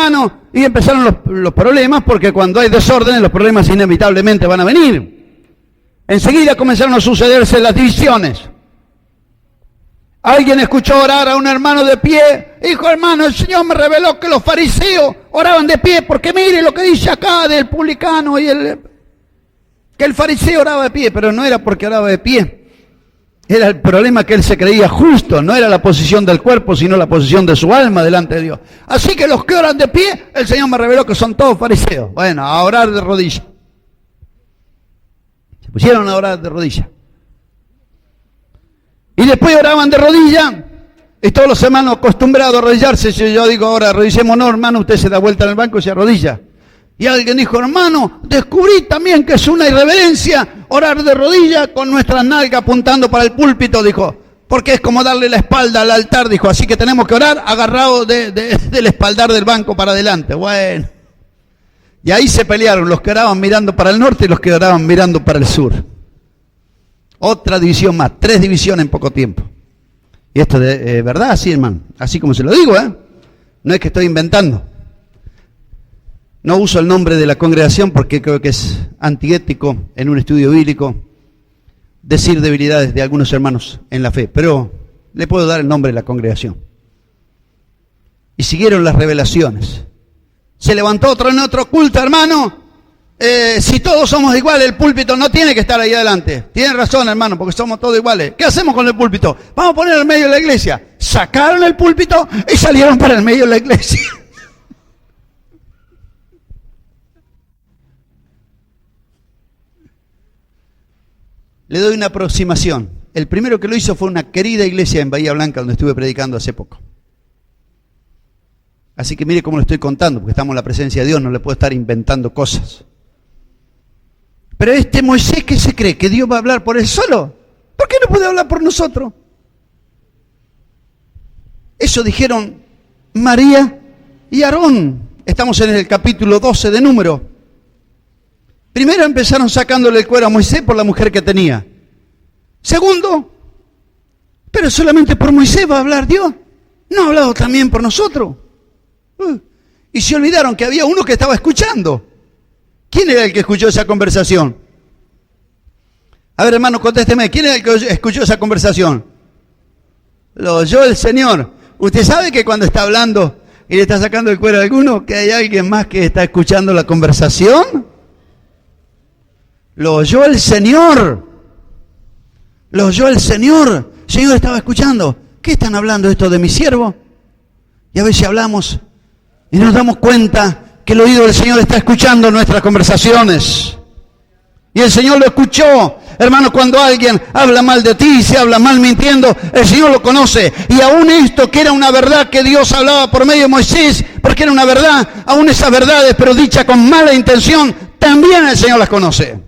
hermano, y empezaron los problemas, porque cuando hay desorden, los problemas inevitablemente van a venir. Enseguida comenzaron a sucederse las divisiones. Alguien escuchó orar a un hermano de pie. Dijo, hermano, el Señor me reveló que los fariseos oraban de pie, porque mire lo que dice acá del publicano y que el fariseo oraba de pie, pero no era porque oraba de pie. Era el problema que él se creía justo, no era la posición del cuerpo, sino la posición de su alma delante de Dios. Así que los que oran de pie, el Señor me reveló que son todos fariseos. Bueno, a orar de rodillas. Se pusieron a orar de rodillas. Y después oraban de rodillas, y todos los hermanos acostumbrados a arrodillarse. Si yo digo ahora, arrodillémonos, hermano, usted se da vuelta en el banco y se arrodilla. Y alguien dijo, hermano, descubrí también que es una irreverencia orar de rodillas con nuestras nalgas apuntando para el púlpito, dijo, porque es como darle la espalda al altar, dijo, así que tenemos que orar agarrados del espaldar del banco para adelante. Bueno, y ahí se pelearon los que oraban mirando para el norte y los que oraban mirando para el sur. Otra división más, 3 divisiones en poco tiempo. Y esto es verdad, así, hermano, así como se lo digo, no es que estoy inventando. No uso el nombre de la congregación porque creo que es antiético en un estudio bíblico decir debilidades de algunos hermanos en la fe, pero le puedo dar el nombre de la congregación. Y siguieron las revelaciones. Se levantó otro en otro culto, hermano. Si todos somos iguales, el púlpito no tiene que estar ahí adelante. Tienen razón, hermano, porque somos todos iguales. ¿Qué hacemos con el púlpito? Vamos a ponerlo en medio de la iglesia. Sacaron el púlpito y salieron para el medio de la iglesia. Le doy una aproximación. El primero que lo hizo fue una querida iglesia en Bahía Blanca, donde estuve predicando hace poco. Así que mire cómo lo estoy contando, porque estamos en la presencia de Dios, no le puedo estar inventando cosas. Pero este Moisés, ¿qué se cree? ¿Que Dios va a hablar por él solo? ¿Por qué no puede hablar por nosotros? Eso dijeron María y Aarón. Estamos en el capítulo 12 de Números. Primero empezaron sacándole el cuero a Moisés por la mujer que tenía. Segundo, pero solamente por Moisés va a hablar Dios. ¿No ha hablado también por nosotros? Y se olvidaron que había uno que estaba escuchando. ¿Quién era el que escuchó esa conversación? A ver, hermano, contésteme. ¿Quién era el que escuchó esa conversación? Lo oyó el Señor. ¿Usted sabe que cuando está hablando y le está sacando el cuero a alguno, que hay alguien más que está escuchando la conversación? Lo oyó el Señor. Lo oyó el Señor. El Señor estaba escuchando. ¿Qué están hablando esto de mi siervo? Y a veces hablamos y nos damos cuenta que el oído del Señor está escuchando nuestras conversaciones. Y el Señor lo escuchó. Hermano, cuando alguien habla mal de ti, se habla mal mintiendo, el Señor lo conoce. Y aún esto, que era una verdad que Dios hablaba por medio de Moisés, porque era una verdad, aún esas verdades, pero dicha con mala intención, también el Señor las conoce.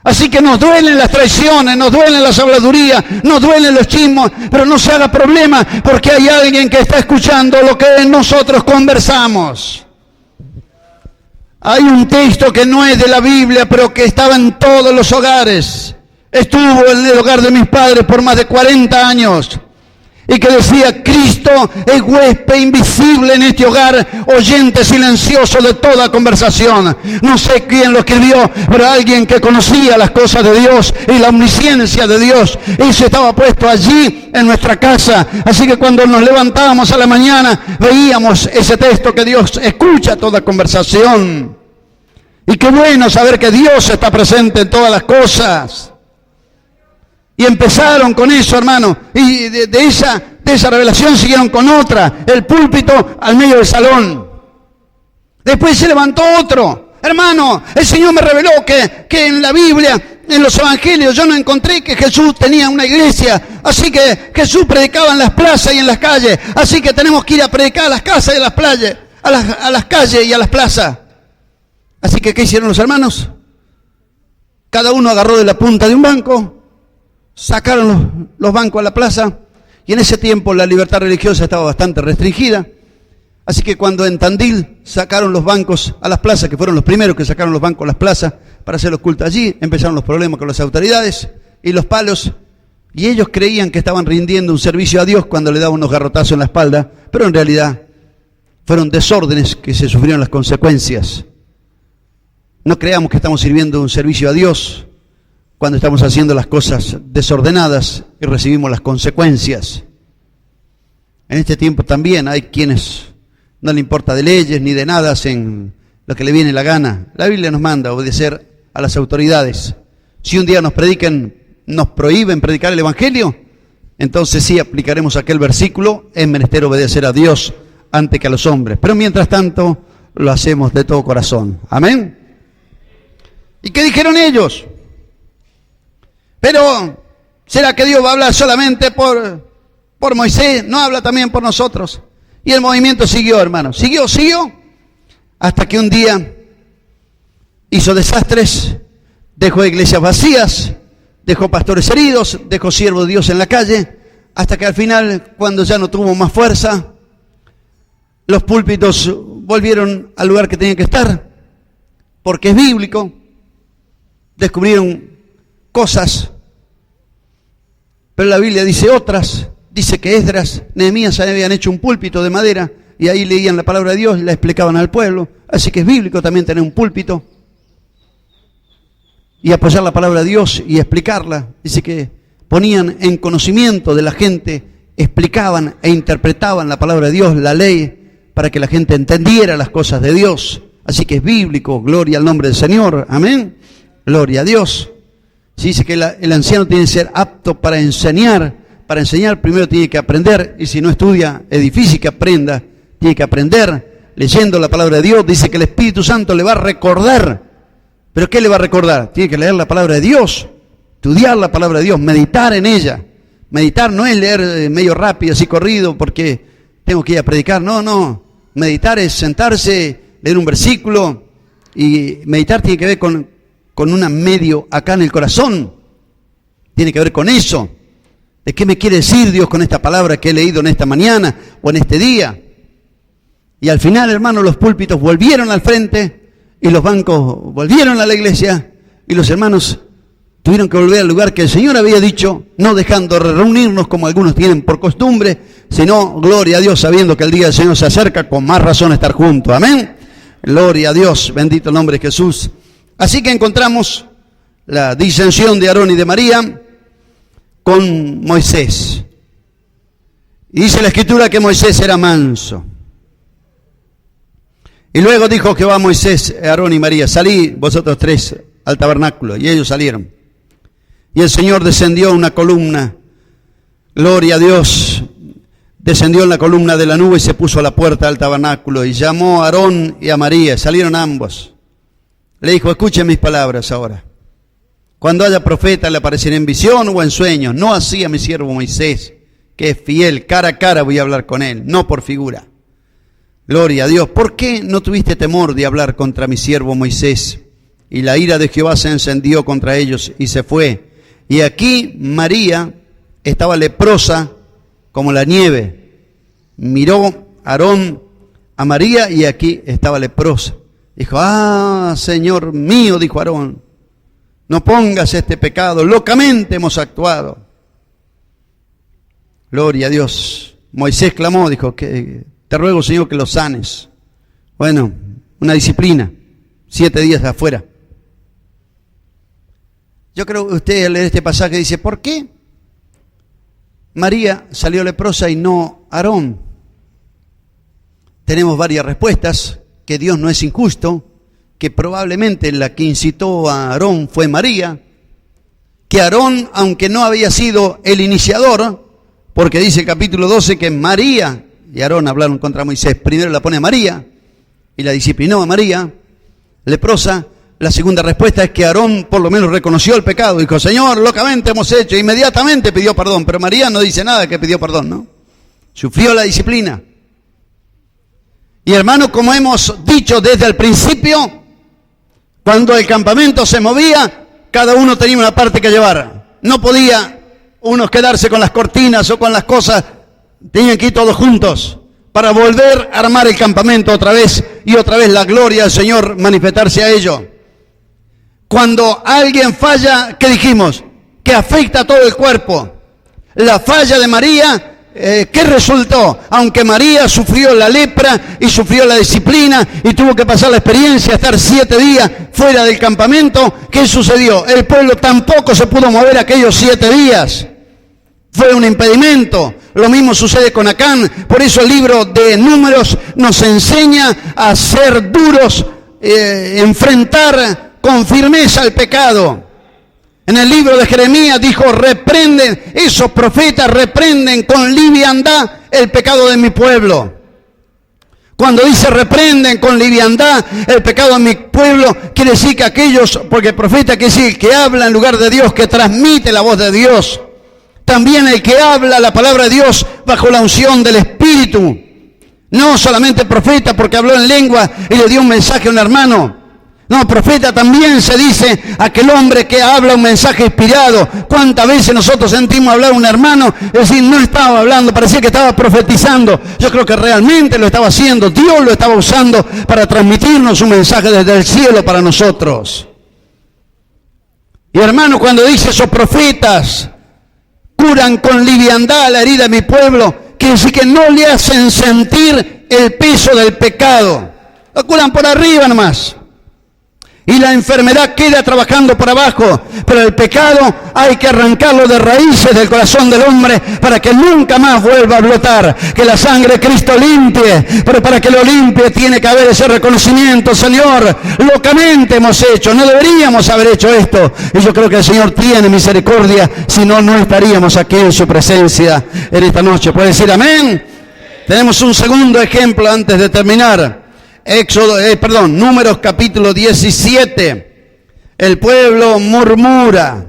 Así que nos duelen las traiciones, nos duelen las habladurías, nos duelen los chismos, pero no se haga problema, porque hay alguien que está escuchando lo que nosotros conversamos. Hay un texto que no es de la Biblia, pero que estaba en todos los hogares. Estuvo en el hogar de mis padres por más de 40 años. Y que decía, Cristo es huésped invisible en este hogar, oyente silencioso de toda conversación. No sé quién lo escribió, pero alguien que conocía las cosas de Dios y la omnisciencia de Dios. Eso estaba puesto allí en nuestra casa. Así que cuando nos levantábamos a la mañana, veíamos ese texto que Dios escucha toda conversación. Y qué bueno saber que Dios está presente en todas las cosas. Y empezaron con eso, hermano, y de esa revelación siguieron con otra, el púlpito al medio del salón. Después se levantó otro. Hermano, el Señor me reveló que en la Biblia, en los evangelios, yo no encontré que Jesús tenía una iglesia. Así que Jesús predicaba en las plazas y en las calles. Así que tenemos que ir a predicar a las casas y a las playas, a las calles y a las plazas. Así que, ¿qué hicieron los hermanos? Cada uno agarró de la punta de un banco, sacaron los bancos a la plaza, y en ese tiempo la libertad religiosa estaba bastante restringida. Así que cuando en Tandil sacaron los bancos a las plazas, que fueron los primeros que sacaron los bancos a las plazas para hacer los cultos allí, empezaron los problemas con las autoridades y los palos, y ellos creían que estaban rindiendo un servicio a Dios cuando le daban unos garrotazos en la espalda, pero en realidad Fueron desórdenes que se sufrieron las consecuencias. No creamos que estamos sirviendo un servicio a Dios cuando estamos haciendo las cosas desordenadas y recibimos las consecuencias. En este tiempo también hay quienes no le importa de leyes ni de nada, hacen lo que le viene la gana. La Biblia nos manda a obedecer a las autoridades. Si un día nos prohíben predicar el Evangelio, entonces sí aplicaremos aquel versículo: es menester obedecer a Dios antes que a los hombres. Pero mientras tanto lo hacemos de todo corazón. Amén. ¿Y qué dijeron ellos? Pero ¿será que Dios va a hablar solamente por Moisés? ¿No habla también por nosotros? Y el movimiento siguió, hermanos. Siguió, hasta que un día hizo desastres, dejó iglesias vacías, dejó pastores heridos, dejó siervos de Dios en la calle, hasta que al final, cuando ya no tuvo más fuerza, los púlpitos volvieron al lugar que tenían que estar, porque es bíblico. Descubrieron cosas, pero la Biblia dice otras. Dice que Esdras, Nehemías habían hecho un púlpito de madera y ahí leían la palabra de Dios y la explicaban al pueblo. Así que es bíblico también tener un púlpito y apoyar la palabra de Dios y explicarla. Dice que ponían en conocimiento de la gente, explicaban e interpretaban la palabra de Dios, la ley, para que la gente entendiera las cosas de Dios. Así que es bíblico. Gloria al nombre del Señor. Amén. Gloria a Dios. Se dice que el anciano tiene que ser apto para enseñar. Para enseñar primero tiene que aprender, y si no estudia es difícil que aprenda. Tiene que aprender leyendo la palabra de Dios. Dice que el Espíritu Santo le va a recordar. ¿Pero qué le va a recordar? Tiene que leer la palabra de Dios, estudiar la palabra de Dios, meditar en ella. Meditar no es leer medio rápido, así corrido, porque tengo que ir a predicar. No. Meditar es sentarse, leer un versículo, y meditar tiene que ver con una medio acá en el corazón. Tiene que ver con eso. ¿De qué me quiere decir Dios con esta palabra que he leído en esta mañana o en este día? Y al final, hermanos, los púlpitos volvieron al frente y los bancos volvieron a la iglesia y los hermanos tuvieron que volver al lugar que el Señor había dicho, no dejando de reunirnos como algunos tienen por costumbre, sino, gloria a Dios, sabiendo que el día del Señor se acerca, con más razón estar juntos. Amén. Gloria a Dios, bendito el nombre de Jesús. Así que encontramos la disensión de Aarón y de María con Moisés. Y dice la Escritura que Moisés era manso. Y luego dijo Jehová a Moisés, Aarón y María: salid vosotros tres al tabernáculo. Y ellos salieron. Y el Señor descendió una columna. Gloria a Dios. Descendió en la columna de la nube y se puso a la puerta del tabernáculo. Y llamó a Aarón y a María. Salieron ambos. Le dijo: escuchen mis palabras ahora. Cuando haya profeta le apareceré en visión o en sueños. No así a mi siervo Moisés, que es fiel. Cara a cara voy a hablar con él, no por figura. Gloria a Dios. ¿Por qué no tuviste temor de hablar contra mi siervo Moisés? Y la ira de Jehová se encendió contra ellos y se fue. Y aquí María estaba leprosa como la nieve. Miró Aarón a María y aquí estaba leprosa. Dijo: Señor mío, dijo Aarón, no pongas este pecado, locamente hemos actuado. Gloria a Dios. Moisés clamó, dijo: que te ruego, Señor, que los sanes. Bueno, una disciplina, 7 días afuera. Yo creo que usted al leer este pasaje dice: ¿por qué María salió leprosa y no Aarón? Tenemos varias respuestas: que Dios no es injusto, que probablemente la que incitó a Aarón fue María, que Aarón, aunque no había sido el iniciador, porque dice el capítulo 12 que María y Aarón hablaron contra Moisés, primero la pone a María y la disciplinó a María, leprosa. La segunda respuesta es que Aarón por lo menos reconoció el pecado, dijo: Señor, locamente hemos hecho, inmediatamente pidió perdón, pero María no dice nada que pidió perdón, ¿no? Sufrió la disciplina. Y hermanos, como hemos dicho desde el principio, cuando el campamento se movía, cada uno tenía una parte que llevar. No podía unos quedarse con las cortinas o con las cosas, tenían que ir todos juntos para volver a armar el campamento otra vez y otra vez la gloria del Señor manifestarse a ello. Cuando alguien falla, ¿qué dijimos? Que afecta a todo el cuerpo. La falla de María ¿qué resultó? Aunque María sufrió la lepra y sufrió la disciplina y tuvo que pasar la experiencia, estar 7 días fuera del campamento, ¿qué sucedió? El pueblo tampoco se pudo mover aquellos 7 días. Fue un impedimento. Lo mismo sucede con Acán. Por eso el libro de Números nos enseña a ser duros, enfrentar con firmeza el pecado. En el libro de Jeremías dijo, reprenden, esos profetas reprenden con liviandad el pecado de mi pueblo. Cuando dice reprenden con liviandad el pecado de mi pueblo, quiere decir que aquellos, porque el profeta quiere decir que habla en lugar de Dios, que transmite la voz de Dios. También el que habla la palabra de Dios bajo la unción del Espíritu. No solamente el profeta porque habló en lengua y le dio un mensaje a un hermano. No, profeta también se dice aquel hombre que habla un mensaje inspirado. ¿Cuántas veces nosotros sentimos hablar a un hermano? Es decir, no estaba hablando, parecía que estaba profetizando. Yo creo que realmente lo estaba haciendo. Dios lo estaba usando para transmitirnos un mensaje desde el cielo para nosotros. Y hermano, cuando dice esos profetas curan con liviandad la herida de mi pueblo, quiere decir que no le hacen sentir el peso del pecado. Lo curan por arriba nomás. Y la enfermedad queda trabajando por abajo, pero el pecado hay que arrancarlo de raíces del corazón del hombre para que nunca más vuelva a brotar, que la sangre de Cristo limpie, pero para que lo limpie tiene que haber ese reconocimiento. Señor, locamente hemos hecho, no deberíamos haber hecho esto, y yo creo que el Señor tiene misericordia, si no, no estaríamos aquí en su presencia en esta noche. ¿Puede decir amén? Tenemos un segundo ejemplo antes de terminar. Números capítulo 17. El pueblo murmura.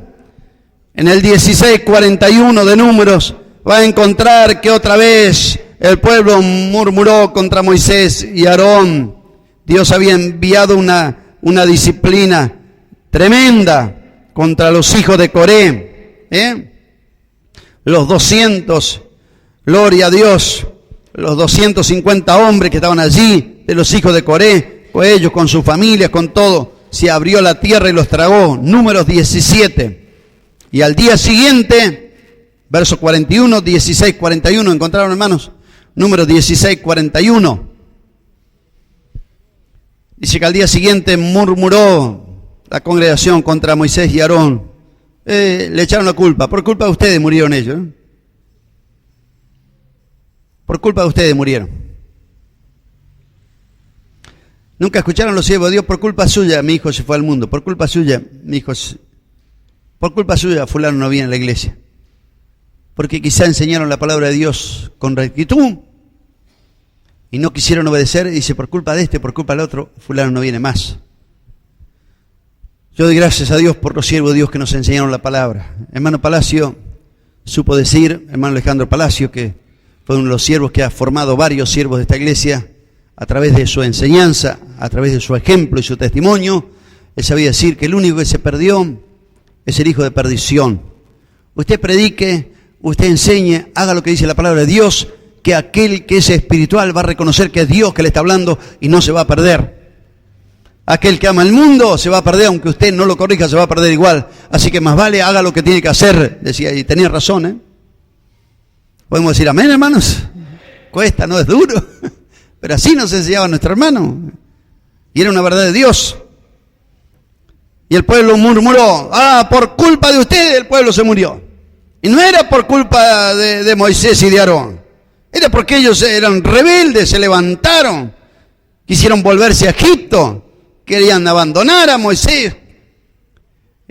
En el 16:41 de Números va a encontrar que otra vez el pueblo murmuró contra Moisés y Aarón. Dios había enviado una disciplina tremenda contra los hijos de Coré. Los 200, gloria a Dios, los 250 hombres que estaban allí, de los hijos de Coré, con ellos, con sus familias, con todo, se abrió la tierra y los tragó. Números 17. Y al día siguiente, verso 41, 16, 41, ¿encontraron, hermanos? Números 16, 41. Dice que al día siguiente murmuró la congregación contra Moisés y Aarón. Le echaron la culpa. Por culpa de ustedes murieron ellos. Por culpa de ustedes murieron. Nunca escucharon los siervos de Dios, por culpa suya mi hijo se fue al mundo, por culpa suya mi hijo, por culpa suya fulano no viene a la iglesia. Porque quizá enseñaron la palabra de Dios con rectitud y no quisieron obedecer, y dice por culpa de este, por culpa del otro, fulano no viene más. Yo doy gracias a Dios por los siervos de Dios que nos enseñaron la palabra. Hermano Palacio supo decir, hermano Alejandro Palacio, que fue uno de los siervos que ha formado varios siervos de esta iglesia, a través de su enseñanza, a través de su ejemplo y su testimonio, él sabía decir que el único que se perdió es el hijo de perdición. Usted predique, usted enseñe, haga lo que dice la palabra de Dios, que aquel que es espiritual va a reconocer que es Dios que le está hablando y no se va a perder. Aquel que ama el mundo se va a perder, aunque usted no lo corrija, se va a perder igual. Así que más vale haga lo que tiene que hacer, decía, y tenía razón, Podemos decir amén, hermanos. Cuesta, no es duro. Pero así nos enseñaba nuestro hermano. Y era una verdad de Dios. Y el pueblo murmuró, por culpa de ustedes el pueblo se murió. Y no era por culpa de Moisés y de Aarón. Era porque ellos eran rebeldes, se levantaron. Quisieron volverse a Egipto. Querían abandonar a Moisés.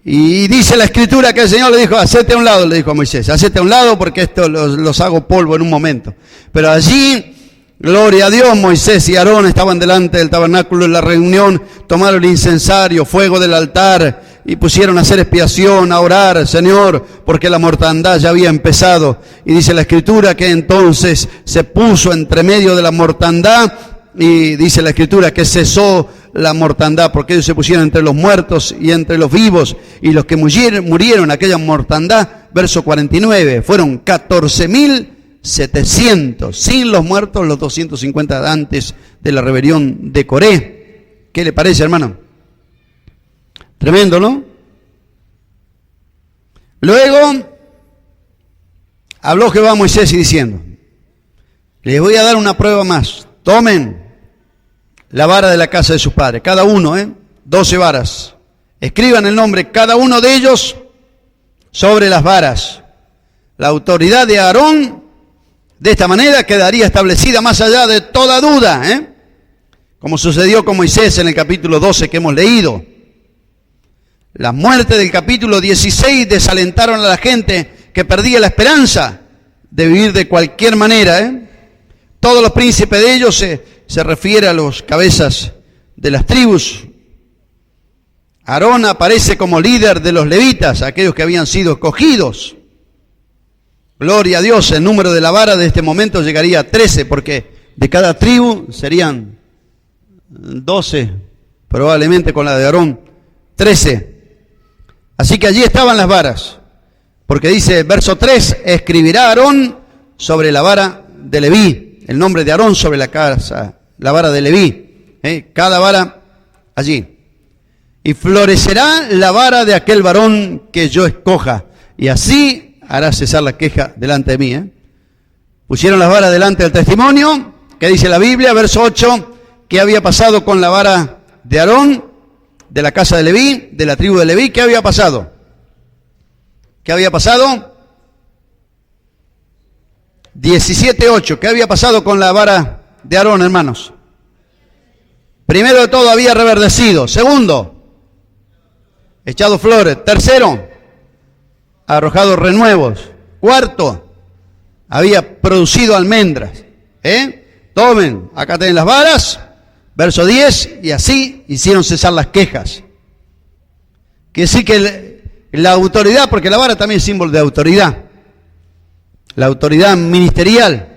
Y dice la escritura que el Señor le dijo, hacete a un lado, le dijo a Moisés. Hacete a un lado porque esto los hago polvo en un momento. Pero allí... gloria a Dios, Moisés y Aarón estaban delante del tabernáculo en la reunión, tomaron el incensario, fuego del altar y pusieron a hacer expiación, a orar, Señor, porque la mortandad ya había empezado. Y dice la escritura que entonces se puso entre medio de la mortandad y dice la escritura que cesó la mortandad, porque ellos se pusieron entre los muertos y entre los vivos, y los que murieron en aquella mortandad, verso 49, fueron 14.700, sin los muertos, los 250 antes de la rebelión de Coré. ¿Qué le parece, hermano? Tremendo, ¿no? Luego habló Jehová a Moisés y diciendo, Les voy a dar una prueba más. Tomen la vara de la casa de sus padres, cada uno, 12 varas. Escriban el nombre, cada uno de ellos, sobre las varas. La autoridad de Aarón, de esta manera, quedaría establecida más allá de toda duda, como sucedió con Moisés en el capítulo 12 que hemos leído. Las muertes del capítulo 16 desalentaron a la gente que perdía la esperanza de vivir de cualquier manera. Todos los príncipes de ellos se refiere a los cabezas de las tribus. Aarón aparece como líder de los levitas, aquellos que habían sido escogidos. Gloria a Dios, el número de la vara de este momento llegaría a 13, porque de cada tribu serían 12, probablemente con la de Aarón, 13. Así que allí estaban las varas, porque dice, verso 3, escribirá Aarón sobre la vara de Leví, el nombre de Aarón sobre la casa, la vara de Leví, cada vara allí. Y florecerá la vara de aquel varón que yo escoja, y así hará cesar la queja delante de mí. Pusieron las varas delante del testimonio, que dice la Biblia, verso 8, ¿qué había pasado con la vara de Aarón, de la casa de Leví, de la tribu de Leví? ¿Qué había pasado? ¿Qué había pasado? 17:8. ¿Qué había pasado con la vara de Aarón, hermanos? Primero de todo, había reverdecido. Segundo, echado flores. Tercero, arrojado renuevos. Cuarto, había producido almendras. Tomen, acá tienen las varas. Verso 10, y así hicieron cesar las quejas. Que sí que la autoridad, porque la vara también es símbolo de autoridad. La autoridad ministerial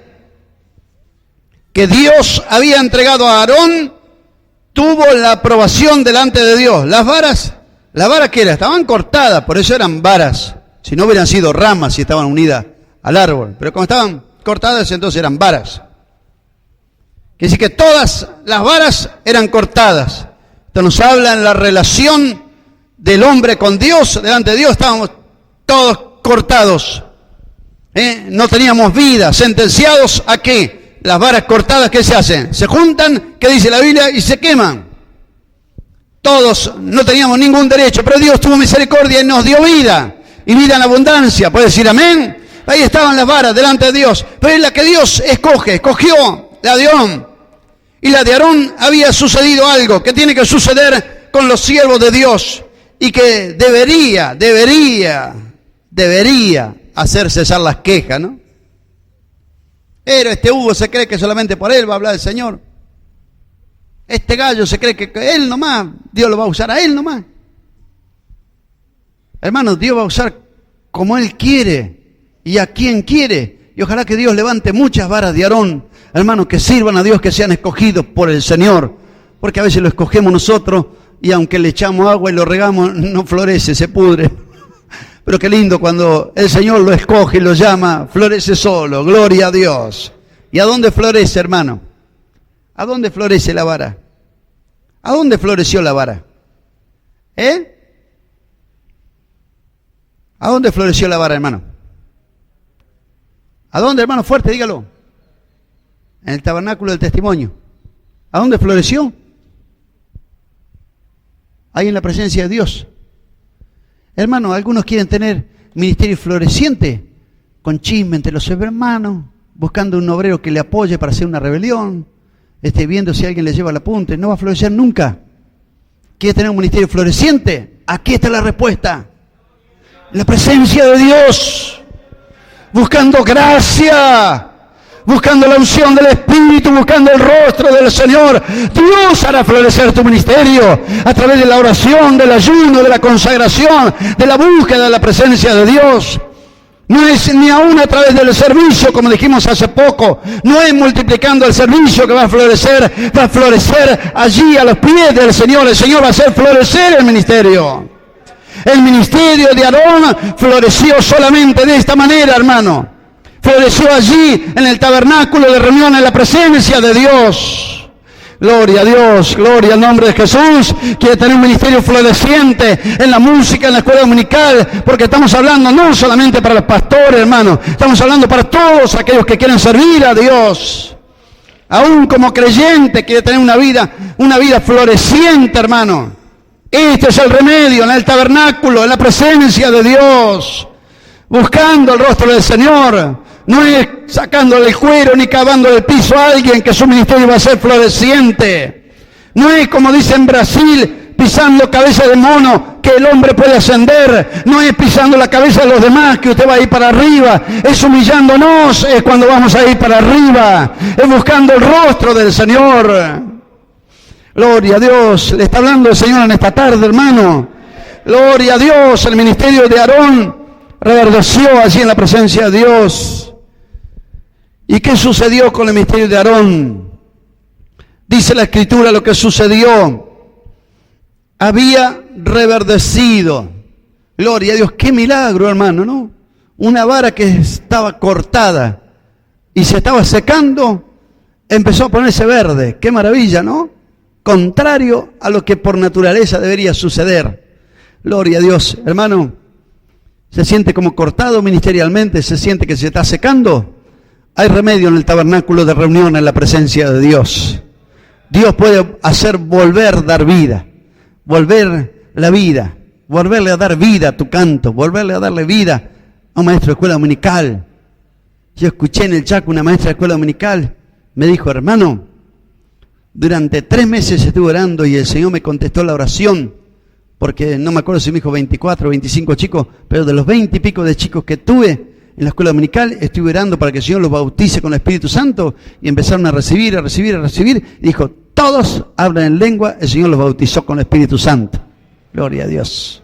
que Dios había entregado a Aarón tuvo la aprobación delante de Dios. Las varas ¿qué era? Estaban cortadas, por eso eran varas. Si no hubieran sido ramas, si estaban unidas al árbol. Pero como estaban cortadas, entonces eran varas. Quiere decir que todas las varas eran cortadas. Esto nos habla en la relación del hombre con Dios. Delante de Dios estábamos todos cortados. No teníamos vida, sentenciados a qué. Las varas cortadas, ¿qué se hacen? Se juntan, ¿qué dice la Biblia? Y se queman. Todos no teníamos ningún derecho, pero Dios tuvo misericordia y nos dio vida. Y vida en abundancia. ¿Puede decir amén? Ahí estaban las varas delante de Dios. Pero es la que Dios escogió, la de Aarón. Y la de Aarón había sucedido algo que tiene que suceder con los siervos de Dios. Y que debería hacer cesar las quejas, ¿no? Pero este Hugo se cree que solamente por él va a hablar el Señor. Este gallo se cree que él nomás, Dios lo va a usar a él nomás. Hermanos, Dios va a usar como Él quiere y a quien quiere. Y ojalá que Dios levante muchas varas de Aarón, hermanos, que sirvan a Dios, que sean escogidos por el Señor. Porque a veces lo escogemos nosotros y aunque le echamos agua y lo regamos, no florece, se pudre. Pero qué lindo cuando el Señor lo escoge y lo llama, florece solo, gloria a Dios. ¿Y a dónde florece, hermano? ¿A dónde florece la vara? ¿A dónde floreció la vara? ¿A dónde floreció la vara, hermano? ¿A dónde, hermano? Fuerte, dígalo. En el tabernáculo del testimonio. ¿A dónde floreció? Ahí en la presencia de Dios. Hermano, algunos quieren tener ministerio floreciente, con chisme entre los hermanos, buscando un obrero que le apoye para hacer una rebelión, viendo si alguien le lleva el apunte. No va a florecer nunca. ¿Quiere tener un ministerio floreciente? Aquí está la respuesta. La presencia de Dios, buscando gracia, buscando la unción del Espíritu, buscando el rostro del Señor. Dios hará florecer tu ministerio a través de la oración, del ayuno, de la consagración, de la búsqueda de la presencia de Dios. No es ni aún a través del servicio, como dijimos hace poco. No es multiplicando el servicio que va a florecer allí a los pies del Señor. El Señor va a hacer florecer el ministerio. El ministerio de Aarón floreció solamente de esta manera, hermano. Floreció allí en el tabernáculo de reunión en la presencia de Dios. Gloria a Dios, gloria al nombre de Jesús. Quiere tener un ministerio floreciente en la música, en la escuela dominical, porque estamos hablando no solamente para los pastores, hermano, estamos hablando para todos aquellos que quieren servir a Dios. Aún como creyente quiere tener una vida floreciente, hermano. Este es el remedio en el tabernáculo, en la presencia de Dios, buscando el rostro del Señor. No es sacándole el cuero ni cavándole el piso a alguien que su ministerio va a ser floreciente. No es como dice en Brasil, pisando cabeza de mono que el hombre puede ascender. No es pisando la cabeza de los demás que usted va a ir para arriba. Es humillándonos, es cuando vamos a ir para arriba. Es buscando el rostro del Señor. Gloria a Dios. Le está hablando el Señor en esta tarde, hermano. Gloria a Dios. El ministerio de Aarón reverdeció allí en la presencia de Dios. ¿Y qué sucedió con el ministerio de Aarón? Dice la Escritura lo que sucedió. Había reverdecido. Gloria a Dios. Qué milagro, hermano, ¿no? Una vara que estaba cortada y se estaba secando, empezó a ponerse verde. Qué maravilla, ¿no? Contrario a lo que por naturaleza debería suceder. Gloria a Dios. Hermano, ¿se siente como cortado ministerialmente? ¿Se siente que se está secando? Hay remedio en el tabernáculo de reunión en la presencia de Dios. Dios puede hacer dar vida, volver la vida, volverle a dar vida a tu canto, volverle a darle vida a un maestro de escuela dominical. Yo escuché en el Chaco una maestra de escuela dominical, me dijo, hermano, durante 3 meses estuve orando y el Señor me contestó la oración, porque no me acuerdo si me dijo 24 o 25 chicos, pero de los 20 y pico de chicos que tuve en la escuela dominical, estuve orando para que el Señor los bautice con el Espíritu Santo, y empezaron a recibir, y dijo, todos hablan en lengua, el Señor los bautizó con el Espíritu Santo. Gloria a Dios.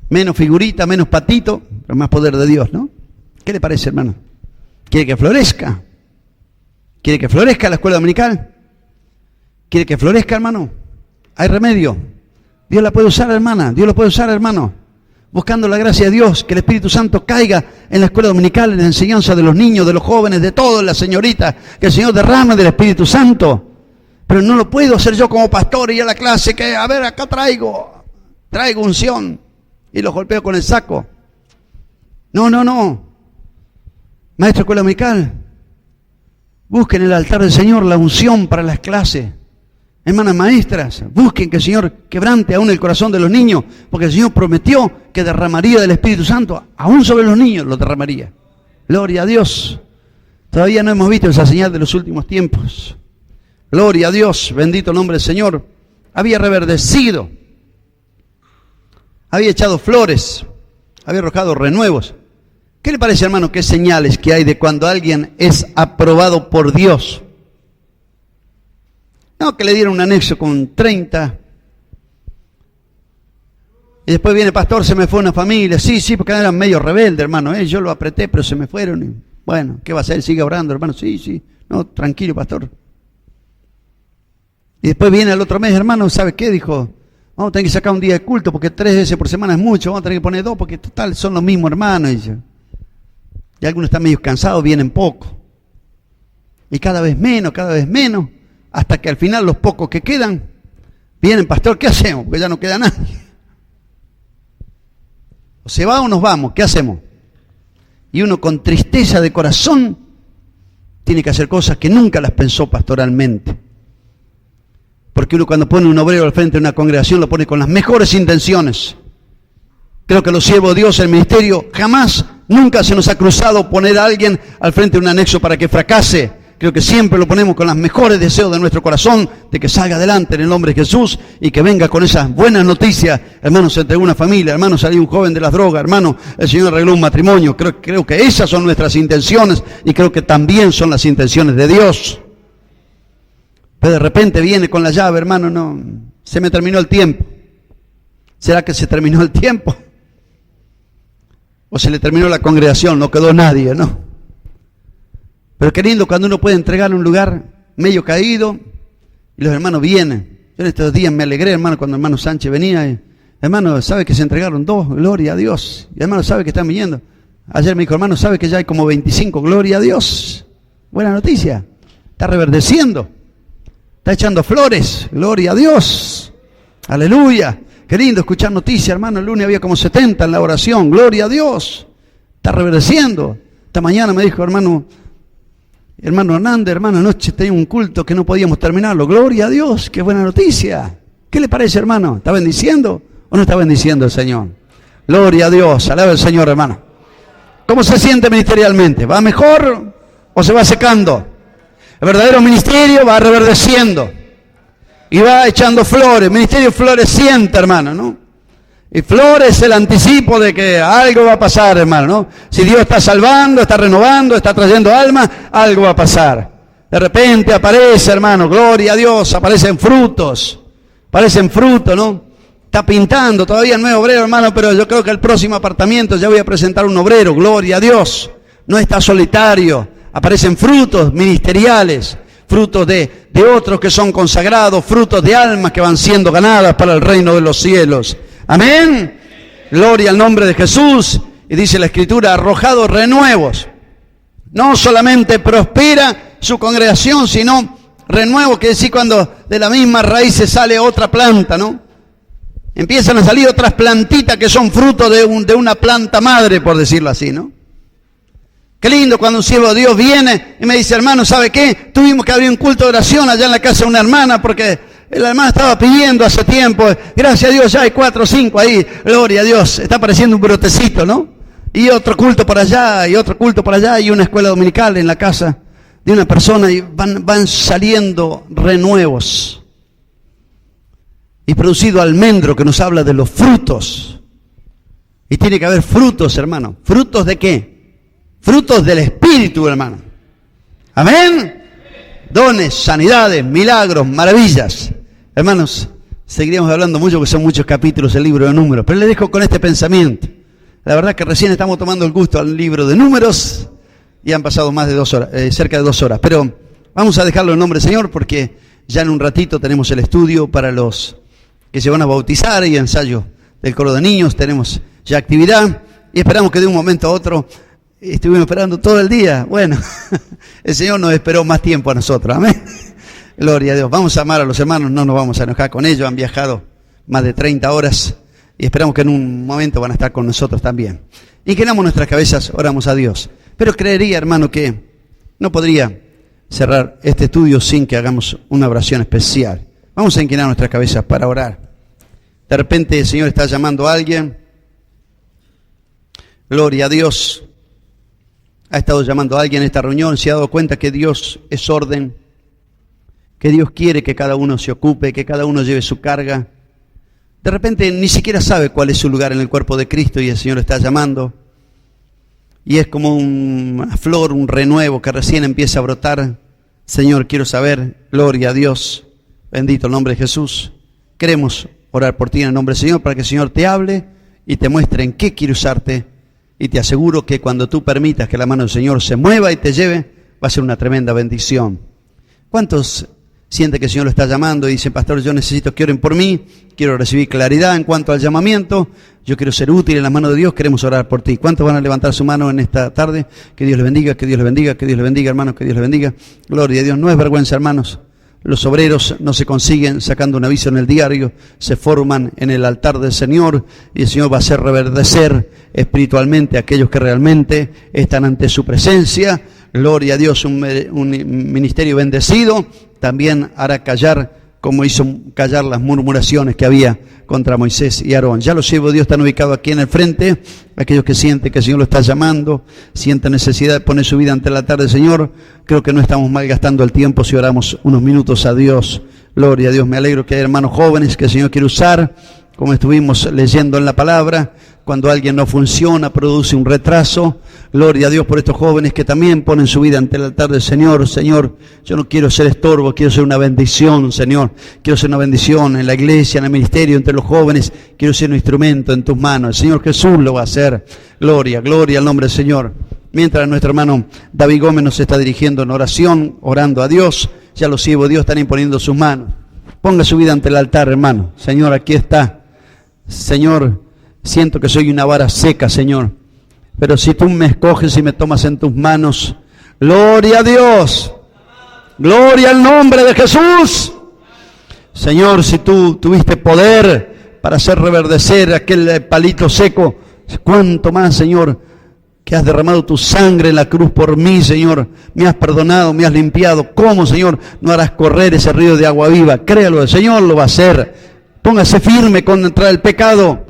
Menos figurita, menos patito, pero más poder de Dios, ¿no? ¿Qué le parece, hermano? ¿Quiere que florezca? ¿Quiere que florezca la escuela dominical? ¿Quiere que florezca, hermano? Hay remedio. Dios la puede usar, hermana. Dios lo puede usar, hermano. Buscando la gracia de Dios, que el Espíritu Santo caiga en la escuela dominical, en la enseñanza de los niños, de los jóvenes, de todas las señoritas, que el Señor derrame del Espíritu Santo. Pero no lo puedo hacer yo como pastor y a la clase, que a ver, acá traigo unción, y los golpeo con el saco. No. Maestro de escuela dominical, busquen en el altar del Señor la unción para las clases. Hermanas maestras, busquen que el Señor quebrante aún el corazón de los niños, porque el Señor prometió que derramaría del Espíritu Santo, aún sobre los niños lo derramaría. Gloria a Dios. Todavía no hemos visto esa señal de los últimos tiempos. Gloria a Dios, bendito el nombre del Señor. Había reverdecido, había echado flores, había arrojado renuevos. ¿Qué le parece, hermano, qué señales que hay de cuando alguien es aprobado por Dios? No, que le dieron un anexo con 30. Y después viene, pastor, se me fue una familia. Sí, porque eran medio rebelde, hermano. Yo lo apreté, pero se me fueron. Y, bueno, ¿qué va a hacer? Sigue orando, hermano. Sí. No, tranquilo, pastor. Y después viene el otro mes, hermano, ¿sabe qué? Dijo, vamos a tener que sacar un día de culto porque 3 veces por semana es mucho. Vamos a tener que poner 2 porque total son los mismos hermanos. Y algunos están medio cansados, vienen poco. Y cada vez menos. Hasta que al final los pocos que quedan, vienen, pastor, ¿qué hacemos? Porque ya no queda nadie. O se va o nos vamos, ¿qué hacemos? Y uno con tristeza de corazón tiene que hacer cosas que nunca las pensó pastoralmente. Porque uno cuando pone un obrero al frente de una congregación lo pone con las mejores intenciones. Creo que los siervos de Dios en el ministerio nunca se nos ha cruzado poner a alguien al frente de un anexo para que fracase. Creo que siempre lo ponemos con los mejores deseos de nuestro corazón, de que salga adelante en el nombre de Jesús y que venga con esas buenas noticias. Hermano, se entregó una familia, hermano, salió un joven de las drogas, hermano, el Señor arregló un matrimonio. Creo que esas son nuestras intenciones y creo que también son las intenciones de Dios. Pero de repente viene con la llave, hermano, no, se me terminó el tiempo. ¿Será que se terminó el tiempo? O se le terminó la congregación, no quedó nadie, ¿no? Pero qué lindo cuando uno puede entregar un lugar medio caído y los hermanos vienen. Yo en estos días me alegré, hermano, cuando el hermano Sánchez venía. Y, hermano, ¿sabe que se entregaron 2? Gloria a Dios. Y hermano, ¿sabe que están viniendo? Ayer me dijo, hermano, ¿sabe que ya hay como 25? Gloria a Dios. Buena noticia. Está reverdeciendo. Está echando flores. Gloria a Dios. Aleluya. Qué lindo escuchar noticias, hermano. El lunes había como 70 en la oración. Gloria a Dios. Está reverdeciendo. Esta mañana me dijo, hermano Hernández, hermano, anoche tenía un culto que no podíamos terminarlo. Gloria a Dios. Qué buena noticia. ¿Qué le parece, hermano? ¿Está bendiciendo o no está bendiciendo el Señor? Gloria a Dios. Alaba al Señor, hermano. ¿Cómo se siente ministerialmente? ¿Va mejor o se va secando? El verdadero ministerio va reverdeciendo y va echando flores. Ministerio floreciente, hermano, ¿no? Y flores es el anticipo de que algo va a pasar, hermano, ¿no? Si Dios está salvando, está renovando, está trayendo almas, algo va a pasar. De repente aparece, hermano, gloria a Dios, aparecen frutos, ¿no? Está pintando, todavía no es obrero, hermano, pero yo creo que el próximo apartamento ya voy a presentar un obrero, gloria a Dios. No está solitario, aparecen frutos ministeriales, frutos de otros que son consagrados, frutos de almas que van siendo ganadas para el reino de los cielos. Amén. Gloria al nombre de Jesús. Y dice la Escritura, arrojados renuevos. No solamente prospera su congregación, sino renuevo, que decir cuando de la misma raíz se sale otra planta, ¿no? Empiezan a salir otras plantitas que son fruto de una planta madre, por decirlo así, ¿no? Qué lindo cuando un siervo de Dios viene y me dice, hermano, ¿sabe qué? Tuvimos que abrir un culto de oración allá en la casa de una hermana porque la hermana estaba pidiendo hace tiempo. Gracias a Dios ya hay 4 o 5 ahí. Gloria a Dios. Está apareciendo un brotecito, ¿no? Y otro culto por allá, y otro culto por allá, y una escuela dominical en la casa de una persona, y van saliendo renuevos. Y producido almendro, que nos habla de los frutos. Y tiene que haber frutos, hermano. ¿Frutos de qué? Frutos del Espíritu, hermano. Amén. Dones, sanidades, milagros, maravillas. Hermanos, seguiríamos hablando mucho porque son muchos capítulos del libro de Números, pero les dejo con este pensamiento. La verdad que recién estamos tomando el gusto al libro de Números y han pasado más de 2 horas, cerca de 2 horas. Pero vamos a dejarlo en nombre del Señor porque ya en un ratito tenemos el estudio para los que se van a bautizar y ensayo del coro de niños. Tenemos ya actividad y esperamos que de un momento a otro. Estuvimos esperando todo el día. Bueno, el Señor nos esperó más tiempo a nosotros. Amén. Gloria a Dios. Vamos a amar a los hermanos, no nos vamos a enojar con ellos. Han viajado más de 30 horas y esperamos que en un momento van a estar con nosotros también. Inclinamos nuestras cabezas, oramos a Dios. Pero creería, hermano, que no podría cerrar este estudio sin que hagamos una oración especial. Vamos a inclinar nuestras cabezas para orar. De repente el Señor está llamando a alguien. Gloria a Dios. Ha estado llamando a alguien en esta reunión, se ha dado cuenta que Dios es orden, que Dios quiere que cada uno se ocupe, que cada uno lleve su carga. De repente ni siquiera sabe cuál es su lugar en el cuerpo de Cristo y el Señor está llamando. Y es como una flor, un renuevo que recién empieza a brotar. Señor, quiero saber, gloria a Dios, bendito el nombre de Jesús. Queremos orar por ti en el nombre del Señor para que el Señor te hable y te muestre en qué quiere usarte. Y te aseguro que cuando tú permitas que la mano del Señor se mueva y te lleve, va a ser una tremenda bendición. ¿Cuántos sienten que el Señor lo está llamando y dicen, pastor, yo necesito que oren por mí, quiero recibir claridad en cuanto al llamamiento, yo quiero ser útil en la mano de Dios, queremos orar por ti? ¿Cuántos van a levantar su mano en esta tarde? Que Dios les bendiga, que Dios les bendiga, que Dios les bendiga, hermanos, que Dios les bendiga. Gloria a Dios, no es vergüenza, hermanos. Los obreros no se consiguen sacando un aviso en el diario, se forman en el altar del Señor y el Señor va a hacer reverdecer espiritualmente a aquellos que realmente están ante su presencia. Gloria a Dios, un ministerio bendecido también hará callar, como hizo callar las murmuraciones que había contra Moisés y Aarón. Ya los siervos de Dios están ubicados aquí en el frente, aquellos que sienten que el Señor lo está llamando, sienten necesidad de poner su vida ante el altar del Señor. Creo que no estamos malgastando el tiempo si oramos unos minutos a Dios. Gloria a Dios, me alegro que hay hermanos jóvenes que el Señor quiere usar, como estuvimos leyendo en la palabra. Cuando alguien no funciona, produce un retraso. Gloria a Dios por estos jóvenes que también ponen su vida ante el altar del Señor. Señor, yo no quiero ser estorbo, quiero ser una bendición, Señor. Quiero ser una bendición en la iglesia, en el ministerio, entre los jóvenes. Quiero ser un instrumento en tus manos. El Señor Jesús lo va a hacer. Gloria, gloria al nombre del Señor. Mientras nuestro hermano David Gómez nos está dirigiendo en oración, orando a Dios, ya los siervos de Dios están imponiendo sus manos. Ponga su vida ante el altar, hermano. Señor, aquí está. Señor, siento que soy una vara seca, Señor. Pero si tú me escoges y me tomas en tus manos, gloria a Dios. Gloria al nombre de Jesús. Señor, si tú tuviste poder para hacer reverdecer aquel palito seco, cuánto más, Señor, que has derramado tu sangre en la cruz por mí, Señor. Me has perdonado, me has limpiado. ¿Cómo, Señor, no harás correr ese río de agua viva? Créalo, el Señor lo va a hacer. Póngase firme contra el pecado.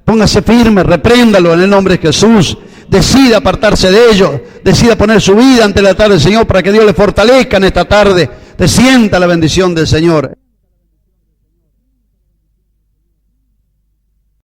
Póngase firme, repréndalo en el nombre de Jesús. Decida apartarse de ello. Decida poner su vida ante el altar del Señor para que Dios le fortalezca en esta tarde. Te sienta la bendición del Señor.